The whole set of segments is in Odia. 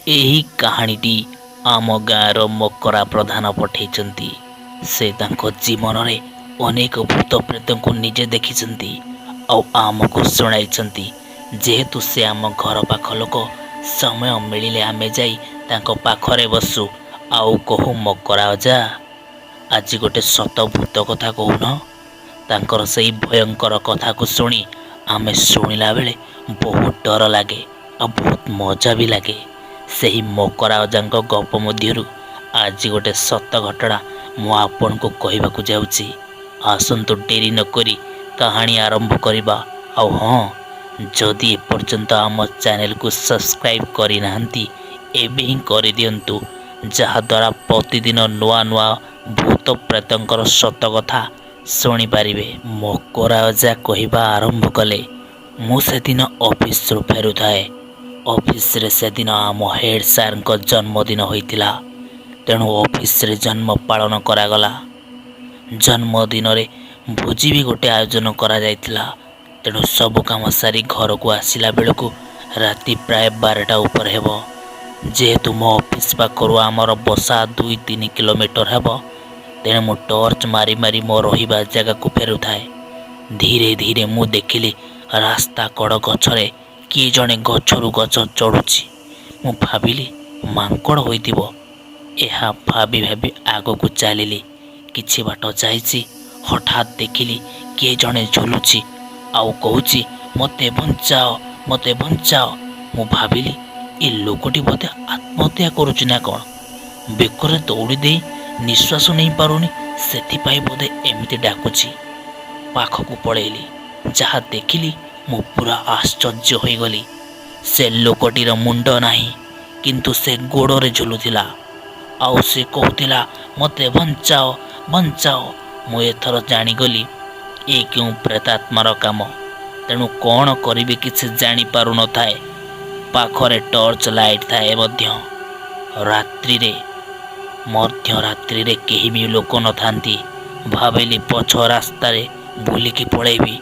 ଏହି କାହାଣୀଟି ଆମ ଗାଁର ମକରା ପ୍ରଧାନ ପଠାଇଛନ୍ତି। ସେ ତାଙ୍କ ଜୀବନରେ ଅନେକ ଭୂତ ପ୍ରେତଙ୍କୁ ନିଜେ ଦେଖିଛନ୍ତି ଆଉ ଆମକୁ ଶୁଣାଇଛନ୍ତି। ଯେହେତୁ ସେ ଆମ ଘର ପାଖ ଲୋକ, ସମୟ ମିଳିଲେ ଆମେ ଯାଇ ତାଙ୍କ ପାଖରେ ବସୁ ଆଉ କହୁ, ମକରା ଅଜା, ଆଜି ଗୋଟେ ସତ ଭୂତ କଥା କହୁନ। ତାଙ୍କର ସେଇ ଭୟଙ୍କର କଥାକୁ ଶୁଣି ଆମେ ଶୁଣିଲା ବେଳେ ବହୁତ ଡର ଲାଗେ ଆଉ ବହୁତ ମଜା ବି ଲାଗେ। ସେହି ମକରା ଅଜାଙ୍କ ଗପ ମଧ୍ୟରୁ ଆଜି ଗୋଟେ ସତ ଘଟଣା ମୁଁ ଆପଣଙ୍କୁ କହିବାକୁ ଯାଉଛି। ଆସନ୍ତୁ ଡେରି ନକରି କାହାଣୀ ଆରମ୍ଭ କରିବା। ଆଉ ହଁ, ଯଦି ଏପର୍ଯ୍ୟନ୍ତ ଆମ ଚ୍ୟାନେଲକୁ ସବସ୍କ୍ରାଇବ୍ କରିନାହାନ୍ତି, ଏବେ ହିଁ କରିଦିଅନ୍ତୁ, ଯାହାଦ୍ୱାରା ପ୍ରତିଦିନ ନୂଆ ନୂଆ ଭୂତ ପ୍ରେତଙ୍କର ସତ କଥା ଶୁଣିପାରିବେ। ମକରା ଅଜା କହିବା ଆରମ୍ଭ କଲେ, ମୁଁ ସେଦିନ ଅଫିସରୁ ଫେରୁଥାଏ। ଅଫିସରେ ସେଦିନ ଆମ ହେଡ୍ ସାର୍ଙ୍କ ଜନ୍ମଦିନ ହୋଇଥିଲା। ତେଣୁ ଅଫିସରେ ଜନ୍ମ ପାଳନ କରାଗଲା। ଜନ୍ମଦିନରେ ଭୋଜି ବି ଗୋଟେ ଆୟୋଜନ କରାଯାଇଥିଲା। ତେଣୁ ସବୁ କାମ ସାରି ଘରକୁ ଆସିଲା ବେଳକୁ ରାତି ପ୍ରାୟ 12ଟା ଉପରେ ହେବ। ଯେହେତୁ ମୋ ଅଫିସ ପାଖରୁ ଆମର ବସା 2-3 କିଲୋମିଟର ହେବ, ତେଣୁ ମୁଁ ଟର୍ଚ୍ଚ ମାରି ମାରି ମୋ ରହିବା ଜାଗାକୁ ଫେରୁଥାଏ। ଧୀରେ ଧୀରେ ମୁଁ ଦେଖିଲି ରାସ୍ତା କଡ଼ ଗଛରେ କିଏ ଜଣେ ଗଛରୁ ଗଛ ଚଢ଼ୁଛି। ମୁଁ ଭାବିଲି ମାଙ୍କଡ଼ ହୋଇଥିବ। ଏହା ଭାବି ଭାବି ଆଗକୁ ଚାଲିଲି। କିଛି ବାଟ ଯାଇଛି, ହଠାତ୍ ଦେଖିଲି କିଏ ଜଣେ ଝୁଲୁଛି ଆଉ କହୁଛି, ମୋତେ ବଞ୍ଚାଅ, ମୋତେ ବଞ୍ଚାଅ। ମୁଁ ଭାବିଲି ଏ ଲୋକଟି ବୋଧେ ଆତ୍ମହତ୍ୟା କରୁଛି ନା କ'ଣ। ବେକରେ ଦୌଡ଼ି ଦେଇ ନିଶ୍ୱାସ ନେଇପାରୁନି, ସେଥିପାଇଁ ବୋଧେ ଏମିତି ଡାକୁଛି। ପାଖକୁ ପଳେଇଲି। ଯାହା ଦେଖିଲି ମୁଁ ପୁରା ଆଶ୍ଚର୍ଯ୍ୟ ହୋଇଗଲି। ସେ ଲୋକଟିର ମୁଣ୍ଡ ନାହିଁ, କିନ୍ତୁ ସେ ଗୋଡ଼ରେ ଝୁଲୁଥିଲା ଆଉ ସେ କହୁଥିଲା, ମୋତେ ବଞ୍ଚାଅ, ବଞ୍ଚାଅ। ମୁଁ ଏଥର ଜାଣିଗଲି ଏ କେଉଁ ପ୍ରେତାତ୍ମାର କାମ। ତେଣୁ କ'ଣ କରିବି କିଛି ଜାଣିପାରୁନଥାଏ। ପାଖରେ ଟର୍ଚ୍ଚ ଲାଇଟ୍ ଥାଏ ମଧ୍ୟ। ମଧ୍ୟରାତ୍ରିରେ କେହି ବି ଲୋକ ନଥାନ୍ତି। ଭାବିଲି ପଛ ରାସ୍ତାରେ ବୁଲିକି ପଳେଇବି।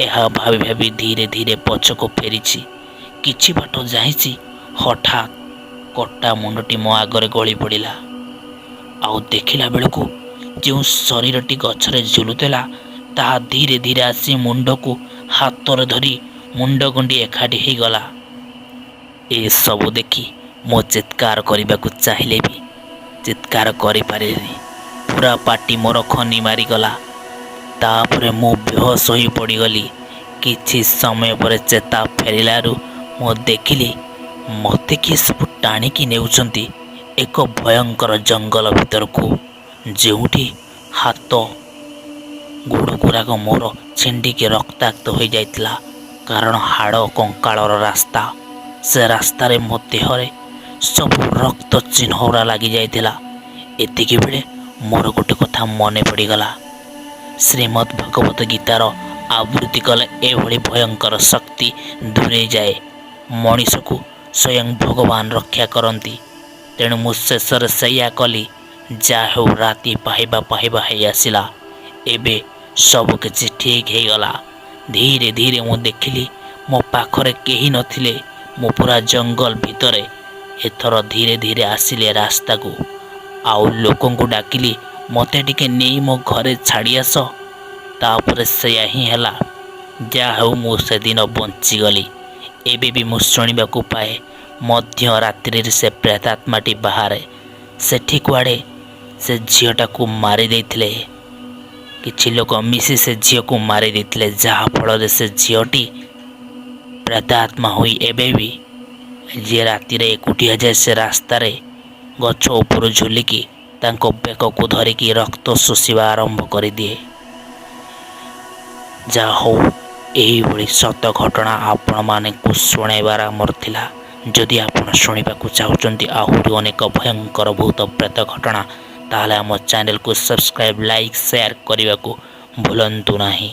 ଏହା ଭାବି ଭାବି ଧୀରେ ଧୀରେ ପଛକୁ ଫେରିଛି। କିଛି ବାଟ ଯାଇଛି, ହଠାତ୍ କଟା ମୁଣ୍ଡଟି ମୋ ଆଗରେ ଗଳି ପଡ଼ିଲା। ଆଉ ଦେଖିଲା ବେଳକୁ ଯେଉଁ ଶରୀରଟି ଗଛରେ ଝୁଲୁଥିଲା, ତାହା ଧୀରେ ଧୀରେ ଆସି ମୁଣ୍ଡକୁ ହାତରେ ଧରି ମୁଣ୍ଡ ଗଣ୍ଡି ଏକାଠି ହୋଇଗଲା। ଏସବୁ ଦେଖି ମୁଁ ଚିତ୍କାର କରିବାକୁ ଚାହିଁଲେ ବି ଚିତ୍କାର କରିପାରିଲିନି। ପୁରା ପାଟି ମୋର ଖନି ମାରିଗଲା। ତାପରେ ମୁଁ ବେହୋସ ହୋଇ ପଡ଼ିଗଲି। କିଛି ସମୟ ପରେ ଚେତା ଫେରିଲାରୁ ମୁଁ ଦେଖିଲି ମୋତେ କିଏ ସବୁ ଟାଣିକି ନେଉଛନ୍ତି ଏକ ଭୟଙ୍କର ଜଙ୍ଗଲ ଭିତରକୁ, ଯେଉଁଠି ହାତ ଗୋଡ଼ଗୁଡ଼ାକ ମୋର ଛିଣ୍ଡିକି ରକ୍ତାକ୍ତ ହୋଇଯାଇଥିଲା। କାରଣ ହାଡ଼ କଙ୍କାଳର ରାସ୍ତା। ସେ ରାସ୍ତାରେ ମୋ ଦେହରେ ସବୁ ରକ୍ତ ଚିହ୍ନଗୁଡ଼ା ଲାଗିଯାଇଥିଲା। ଏତିକି ବେଳେ ମୋର ଗୋଟେ କଥା ମନେ ପଡ଼ିଗଲା। ଶ୍ରୀମଦ୍ ଭଗବତ ଗୀତାର ଆବୃତ୍ତି କଲେ ଏଭଳି ଭୟଙ୍କର ଶକ୍ତି ଦୂରେଇ ଯାଏ। ମଣିଷକୁ ସ୍ୱୟଂ ଭଗବାନ ରକ୍ଷା କରନ୍ତି। ତେଣୁ ମୁଁ ଶେଷରେ ସେଇଆ କଲି। ଯାହା ହେଉ, ରାତି ପାହିବା ପାହିବା ହେଇ ଆସିଲା। ଏବେ ସବୁ କିଛି ଠିକ୍ ହେଇଗଲା। ଧୀରେ ଧୀରେ ମୁଁ ଦେଖିଲି ମୋ ପାଖରେ କେହି ନଥିଲେ। ମୁଁ ପୁରା ଜଙ୍ଗଲ ଭିତରେ। ଏଥର ଧୀରେ ଧୀରେ ଆସିଲି ରାସ୍ତାକୁ ଆଉ ଲୋକଙ୍କୁ ଡାକିଲି, ମୋତେ ଟିକେ ନେଇ ମୋ ଘରେ ଛାଡ଼ି ଆସ। ତାପରେ ସେଇଆ ହିଁ ହେଲା। ଯାହା ହେଉ, ମୁଁ ସେଦିନ ବଞ୍ଚିଗଲି। ଏବେ ବି ମୁଁ ଶୁଣିବାକୁ ପାଏ ମଧ୍ୟରାତ୍ରିରେ ସେ ପ୍ରେତାତ୍ମାଟି ବାହାରେ। ସେଠି କୁଆଡ଼େ ସେ ଝିଅଟାକୁ ମାରି ଦେଇଥିଲେ। କିଛି ଲୋକ ମିଶି ସେ ଝିଅକୁ ମାରି ଦେଇଥିଲେ, ଯାହାଫଳରେ ସେ ଝିଅଟି ପ୍ରେତାତ୍ମା ହୋଇ ଏବେ ବି ଯିଏ ରାତିରେ ଏକୁଟିଆ ଯାଏ ସେ ରାସ୍ତାରେ ଗଛ ଉପରୁ ଝୁଲିକି ତାଙ୍କ ବେକକୁ ଧରିକି ରକ୍ତ ଶୋଷିବା ଆରମ୍ଭ କରିଦିଏ। ଯାହା ହଉ, ଏହିଭଳି ସତ ଘଟଣା ଆପଣମାନଙ୍କୁ ଶୁଣାଇବାର ଆମର ଥିଲା। ଯଦି ଆପଣ ଶୁଣିବାକୁ ଚାହୁଁଛନ୍ତି ଆହୁରି ଅନେକ ଭୟଙ୍କର ଭୂତ ପ୍ରେତ ଘଟଣା, ତାହେଲେ ଆମ ଚ୍ୟାନେଲକୁ ସବସ୍କ୍ରାଇବ୍, ଲାଇକ୍, ସେୟାର କରିବାକୁ ଭୁଲନ୍ତୁ ନାହିଁ।